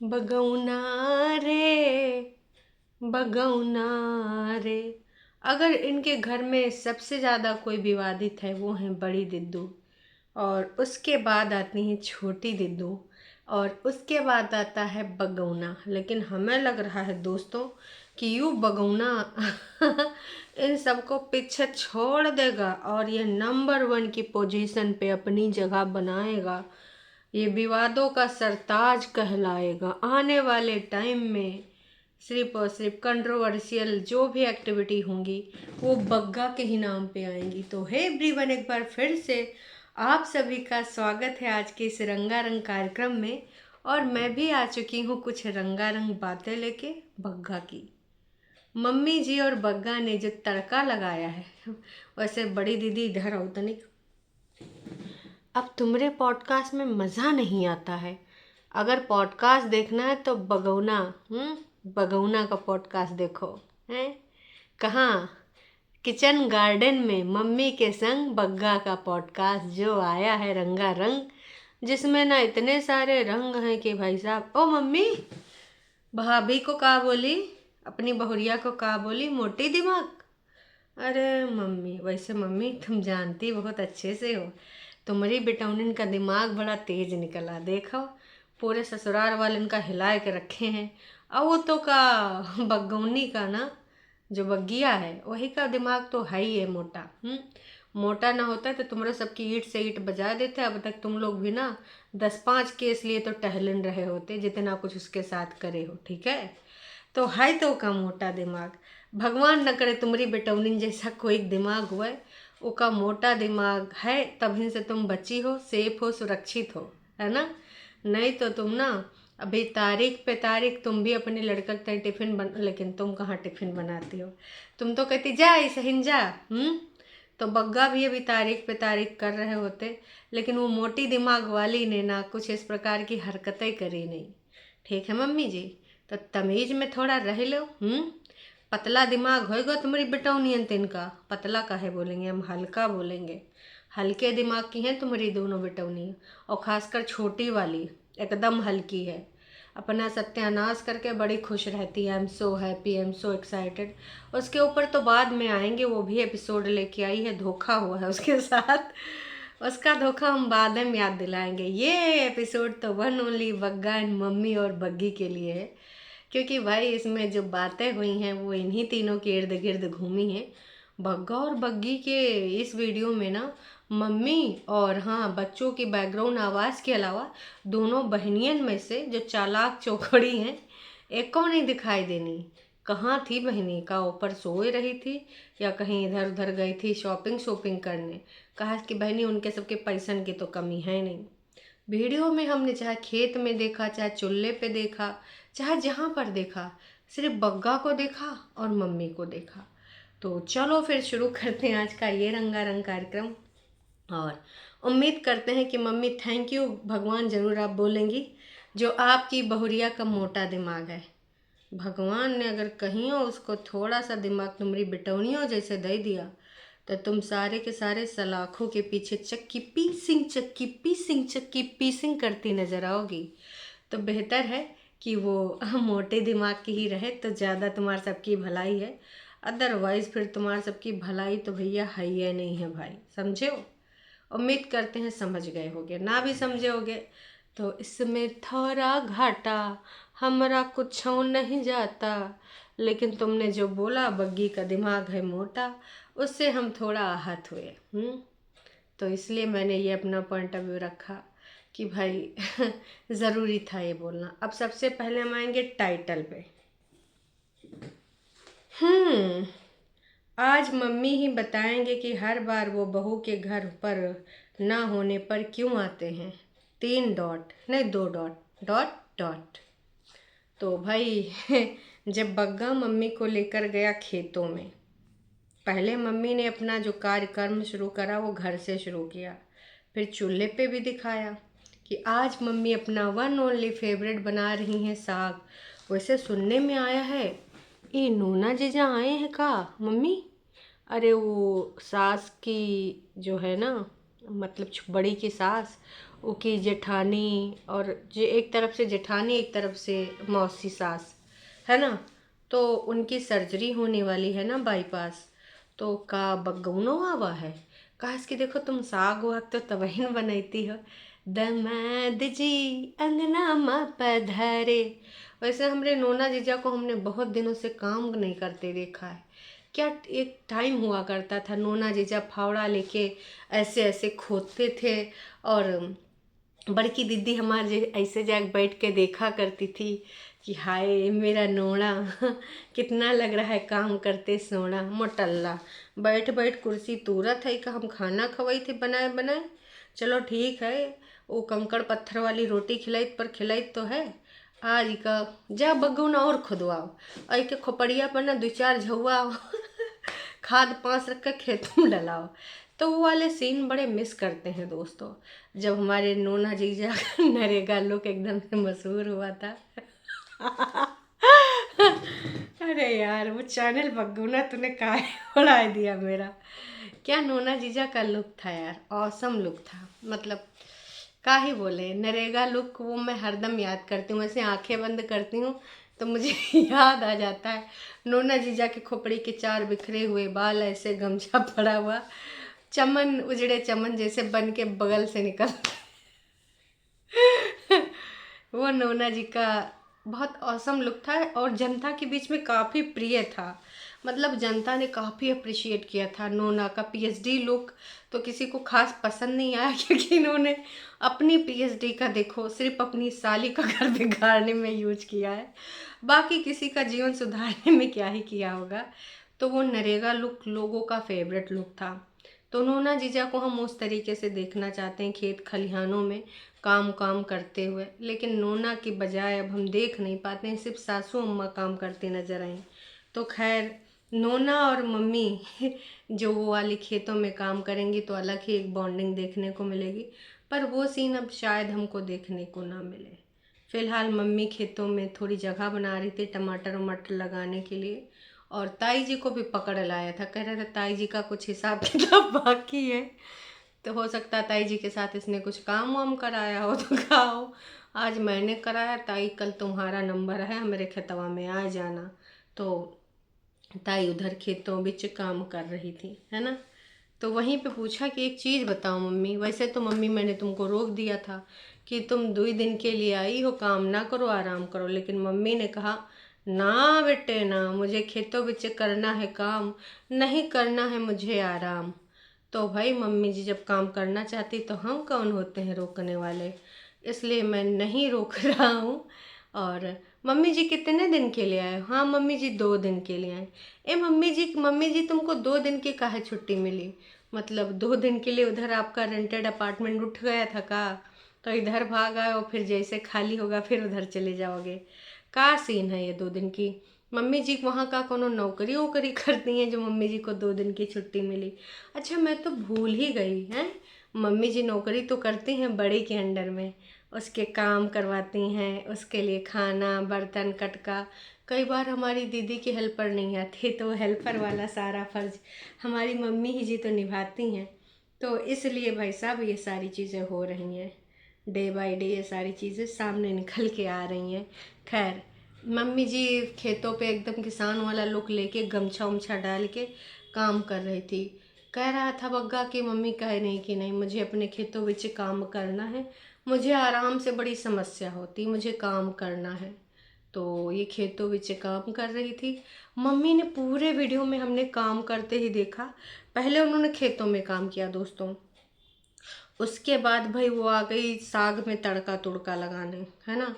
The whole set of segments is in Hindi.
बगौना रे बगौना रे। अगर इनके घर में सबसे ज़्यादा कोई विवादित है वो है बड़ी दिद्दू, और उसके बाद आती है छोटी दिद्दू, और उसके बाद आता है बगौना। लेकिन हमें लग रहा है दोस्तों कि यूँ बगौना इन सबको पीछे छोड़ देगा और ये नंबर 1 की पोजीशन पे अपनी जगह बनाएगा। ये विवादों का सरताज कहलाएगा। आने वाले टाइम में सिर्फ और सिर्फ कंट्रोवर्शियल जो भी एक्टिविटी होंगी वो बग्गा के ही नाम पे आएंगी। तो हे एवरीवन, एक बार फिर से आप सभी का स्वागत है आज के इस रंगारंग कार्यक्रम में। और मैं भी आ चुकी हूँ कुछ रंगारंग बातें लेके बग्गा की। मम्मी जी और बग्गा ने जो तड़का लगाया है, वैसे बड़ी दीदी इधर आओ तनिक। अब तुम्हारे पॉडकास्ट में मज़ा नहीं आता है। अगर पॉडकास्ट देखना है तो बगौना बगौना का पॉडकास्ट देखो। हैं कहाँ? किचन गार्डन में मम्मी के संग बग्गा का पॉडकास्ट जो आया है रंगारंग, जिसमें ना इतने सारे रंग हैं कि भाई साहब। ओ मम्मी, भाभी को कहा बोली, अपनी बहुरिया को कहा बोली मोटी दिमाग। अरे मम्मी, वैसे मम्मी तुम जानती बहुत अच्छे से हो, तुम्हारी बेटौनिन का दिमाग बड़ा तेज निकला। देखो पूरे ससुराल वाले इनका हिला के रखे हैं। और वो तो का बगौनी का ना, जो बग्गिया है वही का दिमाग तो है ही है मोटा। मोटा ना होता तो तुम्हारे सबकी ईंट से ईंट बजा देते। अब तक तुम लोग भी ना 10-5 केस लिए तो टहलन रहे होते, जितना कुछ उसके साथ करे हो। ठीक है, तो है तो का मोटा दिमाग। भगवान न करे तुम्हारी बेटौनिन जैसा कोई दिमाग हुआ है। ओका मोटा दिमाग है तभी से तुम बची हो, सेफ हो, सुरक्षित हो, है ना। नहीं तो तुम ना अभी तारीख पे तारीख तुम भी अपने लड़का के टिफिन बन, लेकिन तुम कहाँ टिफिन बनाती हो। तुम तो कहती जा ऐसे हिन जा। तो बग्गा भी अभी तारीख पे तारीख कर रहे होते, लेकिन वो मोटी दिमाग वाली ने ना कुछ इस प्रकार की हरकतें करी नहीं। ठीक है मम्मी जी, तो तमीज में थोड़ा रह लो। पतला दिमाग होएगा तुम्हारी बेटौनियन तिन का। पतला काहे बोलेंगे, हम हल्का बोलेंगे। हल्के दिमाग की हैं तुम्हारी दोनों बेटौनी, और खासकर छोटी वाली एकदम हल्की है। अपना सत्यानाश करके बड़ी खुश रहती है। I am so happy, I am so excited. उसके ऊपर तो बाद में आएंगे, वो भी एपिसोड लेके आई है, धोखा हुआ है उसके साथ। उसका धोखा हम बाद में याद दिलाएंगे। ये एपिसोड तो one only Bagga and mummy और बग्गी के लिए है, क्योंकि भाई इसमें जो बातें हुई हैं वो इन्हीं तीनों के इर्द गिर्द घूमी हैं। बग्गा और बग्गी के इस वीडियो में ना मम्मी और हाँ बच्चों की बैकग्राउंड आवाज़ के अलावा दोनों बहनियन में से जो चालाक चौकड़ी हैं, एक को नहीं दिखाई देनी। कहाँ थी बहनी? का ऊपर सोए रही थी या कहीं इधर उधर गई थी शॉपिंग करने। कहा कि बहनी उनके सबके पैसन की तो कमी है नहीं। वीडियो में हमने चाहे खेत में देखा, चाहे चूल्हे पे देखा, चाहे जहाँ पर देखा, सिर्फ बग्गा को देखा और मम्मी को देखा। तो चलो फिर शुरू करते हैं आज का ये रंगारंग कार्यक्रम। और उम्मीद करते हैं कि मम्मी थैंक यू भगवान ज़रूर आप बोलेंगी, जो आपकी बहुरिया का मोटा दिमाग है। भगवान ने अगर कहीं हो उसको थोड़ा सा दिमाग तुम्हारी बिटौनियों जैसे दे दिया, तो तुम सारे के सारे सलाखों के पीछे चक्की पीसिंग करती नजर आओगी। तो बेहतर है कि वो मोटे दिमाग की ही रहे तो ज़्यादा तुम्हारे सबकी भलाई है। अदरवाइज फिर तुम्हारे सबकी भलाई तो भैया है ही नहीं है भाई, समझे हो। उम्मीद करते हैं समझ गए होगे, ना भी समझे होगे तो इसमें थोड़ा घाटा हमारा कुछ नहीं जाता। लेकिन तुमने जो बोला बग्गी का दिमाग है मोटा, उससे हम थोड़ा आहत हुए। तो इसलिए मैंने ये अपना पॉइंट ऑफ व्यू रखा कि भाई ज़रूरी था ये बोलना। अब सबसे पहले हम आएंगे टाइटल पे। हम्म आज मम्मी ही बताएंगे कि हर बार वो बहू के घर पर ना होने पर क्यों आते हैं। 3 डॉट नहीं 2 डॉट डॉट डॉट। तो भाई जब बग्गा मम्मी को लेकर गया खेतों में, पहले मम्मी ने अपना जो कार्यक्रम शुरू करा वो घर से शुरू किया, फिर चूल्हे पे भी दिखाया कि आज मम्मी अपना वन ओनली फेवरेट बना रही हैं साग। वैसे सुनने में आया है ये नूना जीजा आए हैं का मम्मी? अरे वो सास की जो है ना, मतलब बड़ी की सास, उनकी जेठानी, और जे एक तरफ से जेठानी एक तरफ से मौसी सास, है ना। तो उनकी सर्जरी होने वाली है ना, बाईपास। तो का बगौनो आवा है, कहा इसकी देखो तुम साग वाग तो तबहीन बनैती हो, दमाद जी अंगना माँ पधारे। वैसे हमरे नोना जीजा को हमने बहुत दिनों से काम नहीं करते देखा है। क्या एक टाइम हुआ करता था, नोना जीजा फावड़ा लेके ऐसे ऐसे खोदते थे, और बड़की दीदी हमारे ऐसे जाके बैठ के देखा करती थी कि हाय मेरा नोना कितना लग रहा है काम करते सोना, मोटल्ला बैठ बैठ कुर्सी तुरत है कि हम खाना खवाई थे बनाए बनाए। चलो ठीक है, वो कंकड़ पत्थर वाली रोटी खिलाई पर खिलाई तो है। आज का जा बगुना और खुदवाओ, ऐ के खोपड़िया पर ना दो चार झुआ खाद पांस रख के खेतों में डलाओ। तो वो वाले सीन बड़े मिस करते हैं दोस्तों, जब हमारे नोना जीजा का नरेगा लुक एकदम से मशहूर हुआ था। अरे यार वो चैनल बग्गुना तूने काहे उड़ा दिया मेरा। क्या नोना जीजा का लुक था यार, ऑसम लुक था। मतलब का ही बोले, नरेगा लुक वो मैं हरदम याद करती हूँ। ऐसे आंखें बंद करती हूँ तो मुझे याद आ जाता है नोना जीजा के खोपड़ी के चार बिखरे हुए बाल, ऐसे गमछा पड़ा हुआ, चमन उजड़े चमन जैसे बन के बगल से निकलते। वो नोना जी का बहुत औसम लुक था, और जनता के बीच में काफ़ी प्रिय था। मतलब जनता ने काफ़ी अप्रिशिएट किया था नोना का पीएचडी लुक। तो किसी को खास पसंद नहीं आया क्योंकि इन्होंने अपनी पीएचडी का देखो सिर्फ अपनी साली का घर बिगाड़ने में यूज किया है, बाकी किसी का जीवन सुधारने में क्या ही किया होगा। तो वो नरेगा लुक लोगों का फेवरेट लुक था। तो नोना जीजा को हम उस तरीके से देखना चाहते हैं, खेत खलिहानों में काम काम करते हुए। लेकिन नोना की बजाय अब हम देख नहीं पाते हैं, सिर्फ सासू अम्मा काम करती नजर आई। तो खैर, नोना और मम्मी जो वो वाली खेतों में काम करेंगी तो अलग ही एक बॉन्डिंग देखने को मिलेगी, पर वो सीन अब शायद हमको देखने को ना मिले। फिलहाल मम्मी खेतों में थोड़ी जगह बना रही थी टमाटर वमाटर लगाने के लिए, और ताई जी को भी पकड़ लाया था, कह रहा था ताई जी का कुछ हिसाब किताब बाकी है। तो हो सकता है ताई जी के साथ इसने कुछ काम वाम कराया हो, तो कहा हो आज मैंने कराया ताई, कल तुम्हारा नंबर है मेरे खेतवा में आ जाना। तो ताई उधर खेतों बिच काम कर रही थी, है ना। तो वहीं पे पूछा कि एक चीज़ बताओ मम्मी, वैसे तो मम्मी मैंने तुमको रोक दिया था कि तुम 2 दिन के लिए आई हो, काम ना करो आराम करो, लेकिन मम्मी ने कहा ना बेटे ना, मुझे खेतों बिच करना है काम, नहीं करना है मुझे आराम। तो भाई मम्मी जी जब काम करना चाहती तो हम कौन होते हैं रोकने वाले, इसलिए मैं नहीं रोक रहा हूँ। और मम्मी जी कितने दिन के लिए आए? हाँ मम्मी जी 2 दिन के लिए आए। ए मम्मी जी तुमको 2 दिन की काहे छुट्टी मिली? मतलब 2 दिन के लिए उधर आपका रेंटेड अपार्टमेंट उठ गया था का, तो इधर भाग आए और फिर जैसे खाली होगा फिर उधर चले जाओगे? का सीन है ये 2 दिन की? मम्मी जी वहाँ का कोनो नौकरी वोकरी करती हैं जो मम्मी जी को 2 दिन की छुट्टी मिली? अच्छा मैं तो भूल ही गई हैं, मम्मी जी नौकरी तो करती हैं बड़ी के अंडर में, उसके काम करवाती हैं, उसके लिए खाना बर्तन कटका। कई बार हमारी दीदी की हेल्पर नहीं आती तो हेल्पर वाला सारा फर्ज हमारी मम्मी ही जी तो निभाती हैं। तो इसलिए भाई साहब ये सारी चीज़ें हो रही हैं, डे बाय डे ये सारी चीज़ें सामने निकल के आ रही हैं। खैर, मम्मी जी खेतों पे एकदम किसान वाला लुक लेके गमछा उमछा डाल के काम कर रही थी। कह रहा था बग्गा कि मम्मी कहे नहीं कि नहीं मुझे अपने खेतों ਵਿੱਚ काम करना है, मुझे आराम से बड़ी समस्या होती, मुझे काम करना है। तो ये खेतों ਵਿੱਚ काम कर रही थी। मम्मी ने पूरे वीडियो में हमने काम करते ही देखा। पहले उन्होंने खेतों में काम किया दोस्तों, उसके बाद भाई वो आ गई साग में तड़का तुड़का लगाने, है ना,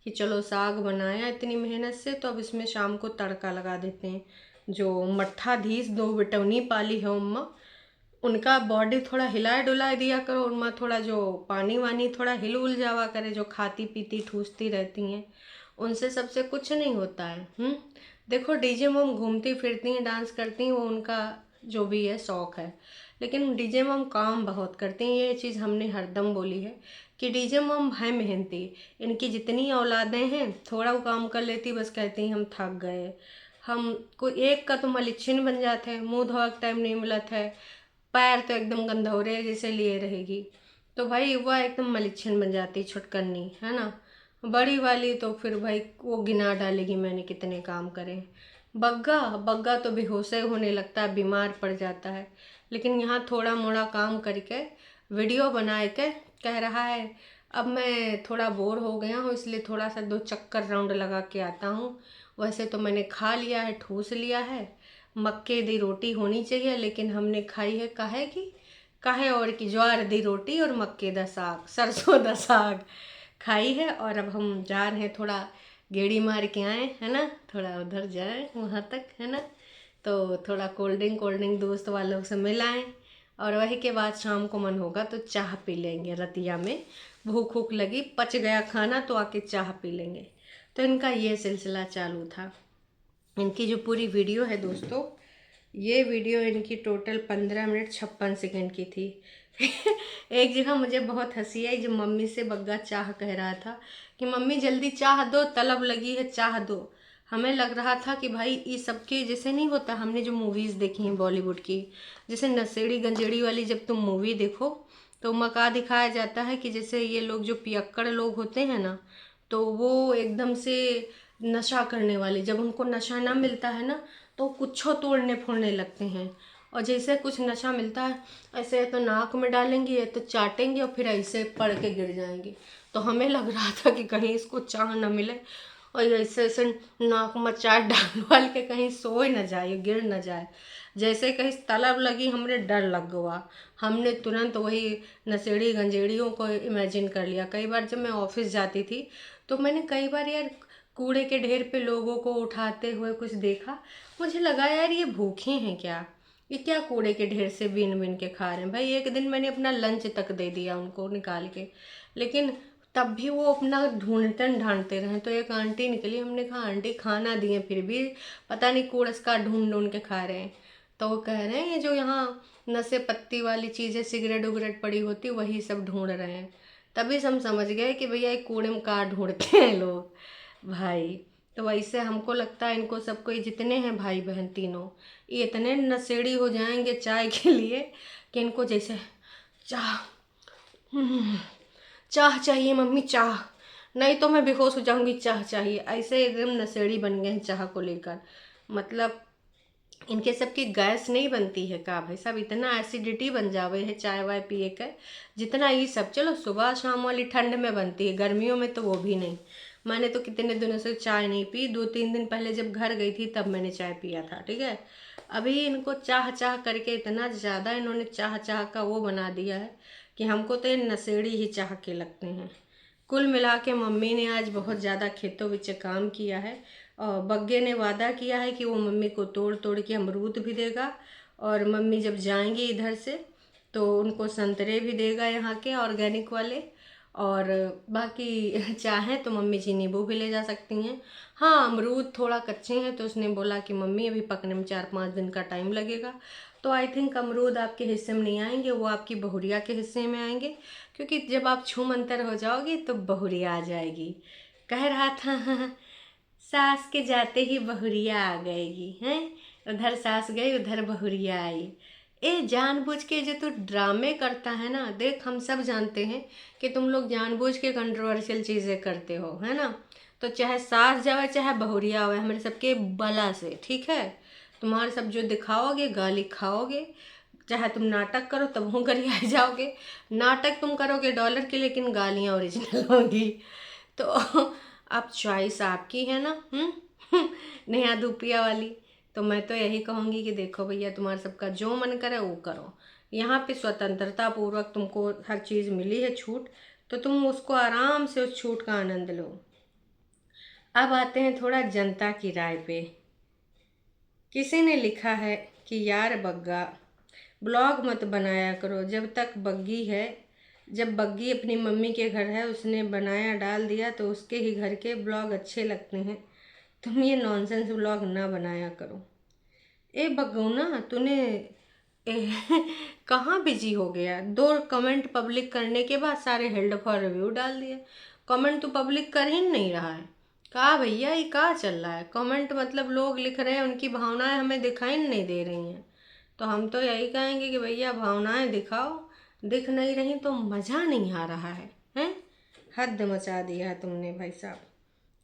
कि चलो साग बनाया इतनी मेहनत से तो अब इसमें शाम को तड़का लगा देते हैं। जो मट्ठा धीस 2 बिटौनी पाली है उम्मा, उनका बॉडी थोड़ा हिलाए डुलाए दिया करो, उनमें थोड़ा जो पानी वानी थोड़ा हिल उल जावा करे, जो खाती पीती ठूसती रहती हैं उनसे सबसे कुछ नहीं होता है। देखो डीजे मॉम घूमती फिरती हैं डांस करती हैं, वो उनका जो भी है शौक है, लेकिन डीजे मॉम काम बहुत करती हैं। ये चीज़ हमने हरदम बोली है कि डीजे मॉम है मेहनती, इनकी जितनी औलादें हैं थोड़ा वो काम कर लेती, बस कहती हैं हम थक गए। हम कोई एक का तो मलिच्छिन बन जाते हैं, मुंह धोआ के टाइम नहीं मिलत है, पैर तो एकदम गंधौरे जैसे लिए रहेगी। तो भाई वह एकदम मलिच्छन बन जाती छुटकन्नी, है ना। बड़ी वाली तो फिर भाई वो गिना डालेगी मैंने कितने काम करे। बग्गा बग्गा तो बेहोश ही होने लगता है, बीमार पड़ जाता है। लेकिन यहाँ थोड़ा मोड़ा काम करके वीडियो बनाए के कह रहा है अब मैं थोड़ा बोर हो गया हूँ, इसलिए थोड़ा सा 2 चक्कर राउंड लगा के आता हूँ। वैसे तो मैंने खा लिया है, ठूस लिया है। मक्के दी रोटी होनी चाहिए, लेकिन हमने खाई है काहे और की ज्वार दी रोटी और मक्के दा साग, सरसों दा साग खाई है। और अब हम जा रहे हैं, थोड़ा गेड़ी मार के आए, है ना, थोड़ा उधर जाए वहाँ तक, है ना। तो थोड़ा कोल्ड ड्रिंक दोस्त वालों से मिलाएं, और वही के बाद शाम को मन होगा तो चाह पी लेंगे। रतिया में भूख भूख लगी, पच गया खाना तो आके चाह पी लेंगे। तो इनका ये सिलसिला चालू था। इनकी जो पूरी वीडियो है दोस्तों, ये वीडियो इनकी टोटल 15 मिनट 56 सेकंड की थी। एक जगह मुझे बहुत हंसी आई, जब मम्मी से बग्गा चाह कह रहा था कि मम्मी जल्दी चाह दो, तलब लगी है चाह दो। हमें लग रहा था कि भाई ये सबके जैसे नहीं होता, हमने जो मूवीज़ देखी हैं बॉलीवुड की, जैसे नशेड़ी गंजेड़ी वाली, जब तुम मूवी देखो तो मका दिखाया जाता है कि जैसे ये लोग जो पियक्कड़ लोग होते हैं ना, तो वो एकदम से नशा करने वाले, जब उनको नशा ना मिलता है ना तो कुछो तोड़ने फोड़ने लगते हैं। और जैसे कुछ नशा मिलता है, ऐसे तो नाक में डालेंगे या तो चाटेंगे और फिर ऐसे पड़ के गिर जाएंगे। तो हमें लग रहा था कि कहीं इसको चाह ना मिले, और ऐसे ऐसे नाक में चाट डाल वाल के कहीं सोए न जाए, गिर न जाए। जैसे कहीं तलब लगी, हमने डर लग गया। हमने तुरंत वही नशेड़ी गंजेड़ियों को इमेजिन कर लिया। कई बार जब मैं ऑफिस जाती थी तो मैंने कई बार यार कूड़े के ढेर पे लोगों को उठाते हुए कुछ देखा। मुझे लगा यार ये भूखे हैं क्या, ये क्या कूड़े के ढेर से बीन बीन के खा रहे हैं। भाई एक दिन मैंने अपना लंच तक दे दिया उनको निकाल के, लेकिन तब भी वो अपना ढूंढते ढांढते रहे। तो एक आंटी निकली, हमने कहा आंटी खाना दिए फिर भी पता नहीं कूड़स का ढूंढ ढूंढ के खा रहे हैं। तो वो कह रहे हैं ये जो यहाँ नशे पत्ती वाली चीज़ें सिगरेट उगरेट पड़ी होती वही सब ढूंढ रहे हैं। तभी हम समझ गए कि भैया ये कूड़े में कहाँ ढूंढते हैं लोग भाई। तो वैसे हमको लगता है इनको सबको, ये जितने हैं भाई बहन तीनों, ये इतने नशेड़ी हो जाएंगे चाय के लिए कि इनको जैसे चाह चाह चाहिए मम्मी चाह, नहीं तो मैं बेहोश हो जाऊंगी, चाह चाहिए, ऐसे एकदम नशेड़ी बन गए हैं चाह को लेकर। मतलब इनके सबकी गैस नहीं बनती है का भाई साहब, इतना एसिडिटी बन जावे है चाय वाय पिए कर। जितना ये सब चलो सुबह शाम वाली ठंड में बनती है, गर्मियों में तो वो भी नहीं। मैंने तो कितने दिनों से चाय नहीं पी, 2-3 दिन पहले जब घर गई थी तब मैंने चाय पिया था, ठीक है। अभी इनको चाह चाह करके इतना ज़्यादा इन्होंने चाह चाह का वो बना दिया है कि हमको तो ये नशेड़ी ही चाह के लगते हैं। कुल मिला के मम्मी ने आज बहुत ज़्यादा खेतों विच काम किया है, और बग्गे ने वादा किया है कि वो मम्मी को तोड़ तोड़ के अमरूद भी देगा, और मम्मी जब जाएंगी इधर से तो उनको संतरे भी देगा यहाँ के ऑर्गेनिक वाले। और बाकी चाहें तो मम्मी जी नींबू भी ले जा सकती हैं। हाँ अमरूद थोड़ा कच्चे हैं तो उसने बोला कि मम्मी अभी पकने में 4-5 दिन का टाइम लगेगा। तो आई थिंक अमरूद आपके हिस्से में नहीं आएंगे, वो आपकी बहुरिया के हिस्से में आएंगे, क्योंकि जब आप छूमंतर हो जाओगी तो बहुरिया आ जाएगी। कह रहा था सास के जाते ही बहुरिया आ गएगी, हैं उधर सास गई उधर बहुरिया आई। ए जानबूझ के जो तू ड्रामे करता है ना, देख हम सब जानते हैं कि तुम लोग जानबूझ के कंट्रोवर्शियल चीज़ें करते हो, है ना। तो चाहे सास जावे चाहे बहुरिया आवे, हमारे सबके बला से, ठीक है। तुम्हारे सब जो दिखाओगे गाली खाओगे, चाहे तुम नाटक करो तब वो गरिया जाओगे। नाटक तुम करोगे डॉलर के, लेकिन गालियाँ ओरिजिनल होंगी। तो अब चॉइस आपकी है ना, नेहा धूपिया वाली। तो मैं तो यही कहूँगी कि देखो भैया तुम्हारा सबका जो मन करे वो करो। यहाँ पे स्वतंत्रता पूर्वक तुमको हर चीज़ मिली है छूट, तो तुम उसको आराम से उस छूट का आनंद लो। अब आते हैं थोड़ा जनता की राय पे। किसी ने लिखा है कि यार बग्गा ब्लॉग मत बनाया करो जब तक बग्गी है। जब बग्गी अपनी मम्मी के घर है उसने बनाया डाल दिया तो उसके ही घर के ब्लॉग अच्छे लगते हैं, तुम ये नॉनसेंस ब्लॉग ना बनाया करो। ए बगौना तूने कहाँ बिजी हो गया, 2 कमेंट पब्लिक करने के बाद सारे हेल्ड फॉर रिव्यू डाल दिए। कमेंट तो पब्लिक कर ही नहीं रहा है। कहा भैया ये कहाँ चल रहा है, कमेंट मतलब लोग लिख रहे हैं उनकी भावनाएं हमें दिखाई नहीं दे रही हैं। तो हम तो यही कहेंगे कि भैया भावनाएं दिखाओ, दिख नहीं रही तो मज़ा नहीं आ रहा है, हैं? हद मचा दिया है तुमने भाई साहब।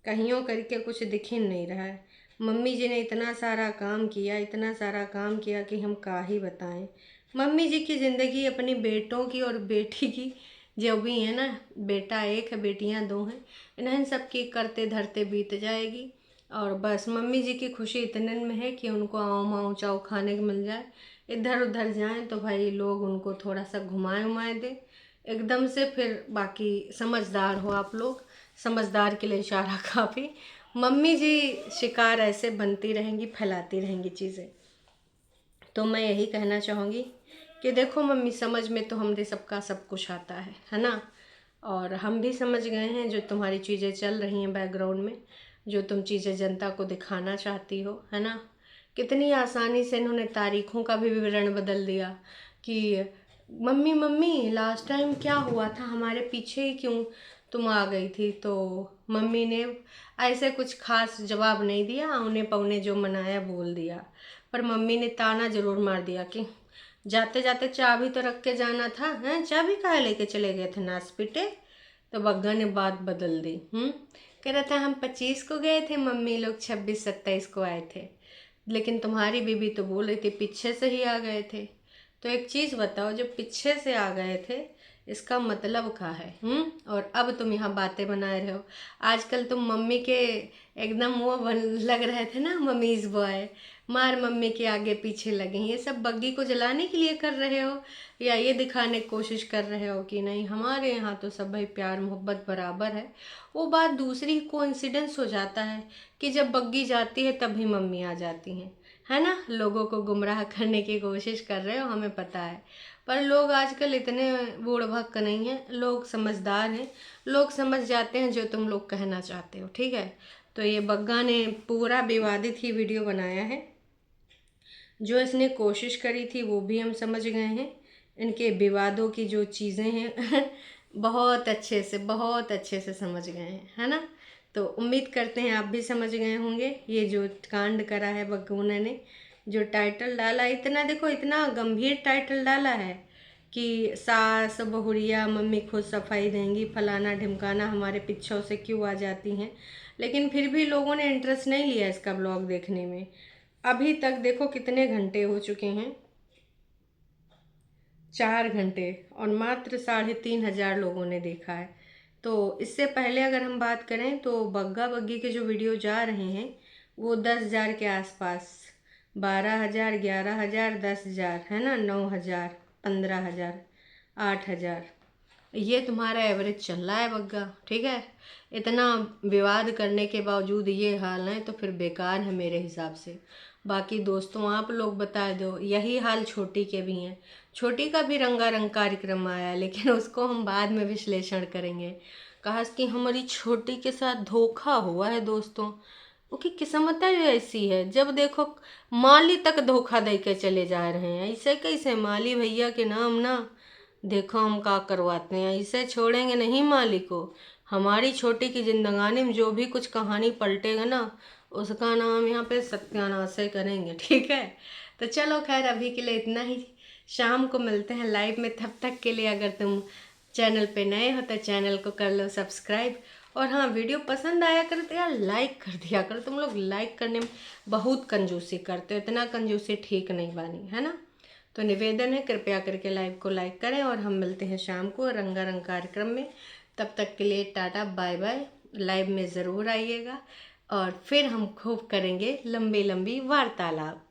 कहियों करके कुछ दिख ही नहीं रहा है। मम्मी जी ने इतना सारा काम किया, इतना सारा काम किया कि हम का ही बताएं। मम्मी जी की ज़िंदगी अपनी बेटों की और बेटी की जो भी है ना, बेटा एक है बेटियां दो हैं, इन्हें सबकी करते धरते बीत जाएगी। और बस मम्मी जी की खुशी इतने में है कि उनको आव माव चाव खाने को मिल जाए, इधर उधर जाएं तो भाई लोग उनको थोड़ा सा घुमाए उमाए दे एकदम से। फिर बाकी समझदार हो आप लोग, समझदार के लिए इशारा काफ़ी। मम्मी जी शिकार ऐसे बनती रहेंगी, फैलाती रहेंगी चीज़ें। तो मैं यही कहना चाहूँगी कि देखो मम्मी, समझ में तो हमने सबका सब कुछ आता है ना। और हम भी समझ गए हैं जो तुम्हारी चीज़ें चल रही हैं बैकग्राउंड में, जो तुम चीज़ें जनता को दिखाना चाहती हो, है ना। कितनी आसानी से इन्होंने तारीखों का भी विवरण बदल दिया कि मम्मी मम्मी लास्ट टाइम क्या हुआ था, हमारे पीछे ही क्यों तुम आ गई थी। तो मम्मी ने ऐसे कुछ खास जवाब नहीं दिया, औने पौने जो मनाया बोल दिया। पर मम्मी ने ताना जरूर मार दिया कि जाते जाते चाबी तो रख के जाना था, हैं? चाबी कहाँ लेके चले गए थे नास पीटे। तो बग्गा ने बात बदल दी। कह रहा था हम 25 को गए थे, मम्मी लोग 26-27 को आए थे। लेकिन तुम्हारी बीबी तो बोल रही थी पीछे से ही आ गए थे। तो एक चीज़ बताओ, जो पीछे से आ गए थे इसका मतलब क्या है? और अब तुम यहाँ बातें बना रहे हो। आजकल तुम मम्मी के एकदम वो लग रहे थे ना, मम्मीज बॉय, मार मम्मी के आगे पीछे लगे। ये सब बग्गी को जलाने के लिए कर रहे हो, या ये दिखाने की कोशिश कर रहे हो कि नहीं हमारे यहाँ तो सब भाई प्यार मोहब्बत बराबर है। वो बात दूसरी कोइंसिडेंस हो जाता है कि जब बग्गी जाती है तभी मम्मी आ जाती हैं, है ना। लोगों को गुमराह करने की कोशिश कर रहे हो, हमें पता है। पर लोग आजकल इतने बूढ़ भक्क नहीं हैं, लोग समझदार हैं, लोग समझ जाते हैं जो तुम लोग कहना चाहते हो, ठीक है। तो ये बग्गा ने पूरा विवादित ही वीडियो बनाया है। जो इसने कोशिश करी थी वो भी हम समझ गए हैं। इनके विवादों की जो चीज़ें हैं बहुत अच्छे से समझ गए हैं, है ना। तो उम्मीद करते हैं आप भी समझ गए होंगे। ये जो कांड करा है बग्गूने ने, जो टाइटल डाला, इतना देखो, इतना गंभीर टाइटल डाला है कि सास बहुरिया मम्मी खुद सफाई देंगी, फलाना ढिमकाना, हमारे पीछों से क्यों आ जाती हैं। लेकिन फिर भी लोगों ने इंटरेस्ट नहीं लिया इसका ब्लॉग देखने में। अभी तक देखो कितने घंटे हो चुके हैं, 4 घंटे, और मात्र 3,500 लोगों ने देखा है। तो इससे पहले अगर हम बात करें तो बग्गा बग्गी के जो वीडियो जा रहे हैं वो 10,000 के आसपास, 12,000, 11,000, 10,000, है ना, 9,000, 15,000, 8,000, ये तुम्हारा एवरेज चल रहा है बग्गा, ठीक है। इतना विवाद करने के बावजूद ये हाल है तो फिर बेकार है मेरे हिसाब से। बाकी दोस्तों आप लोग बता दो, यही हाल छोटी के भी हैं। छोटी का भी रंगारंग कार्यक्रम आया, लेकिन उसको हम बाद में विश्लेषण करेंगे। कहा कि हमारी छोटी के साथ धोखा हुआ है दोस्तों। उसकी किस्मत ही ऐसी है, जब देखो माली तक धोखा दे के चले जा रहे हैं। ऐसे कैसे? माली भैया के नाम ना, देखो हम क्या करवाते हैं, इसे छोड़ेंगे नहीं मालिक को। हमारी छोटी की जिंदगानी में जो भी कुछ कहानी पलटेगा ना, उसका नाम यहाँ पे सत्यानाश ही करेंगे, ठीक है। तो चलो खैर अभी के लिए इतना ही, शाम को मिलते हैं लाइव में। तब तक के लिए अगर तुम चैनल पे नए हो तो चैनल को कर लो सब्सक्राइब। और हाँ, वीडियो पसंद आया कर तो यार लाइक कर दिया करो। तुम लोग लाइक करने में बहुत कंजूसी करते हो, इतना कंजूसी ठीक नहीं बानी, है ना। तो निवेदन है कृपया करके लाइव को लाइक करें, और हम मिलते हैं शाम को रंगारंग कार्यक्रम में। तब तक के लिए टाटा बाय बाय। लाइव में ज़रूर आइएगा और फिर हम खूब करेंगे लंबी लंबी वार्तालाप।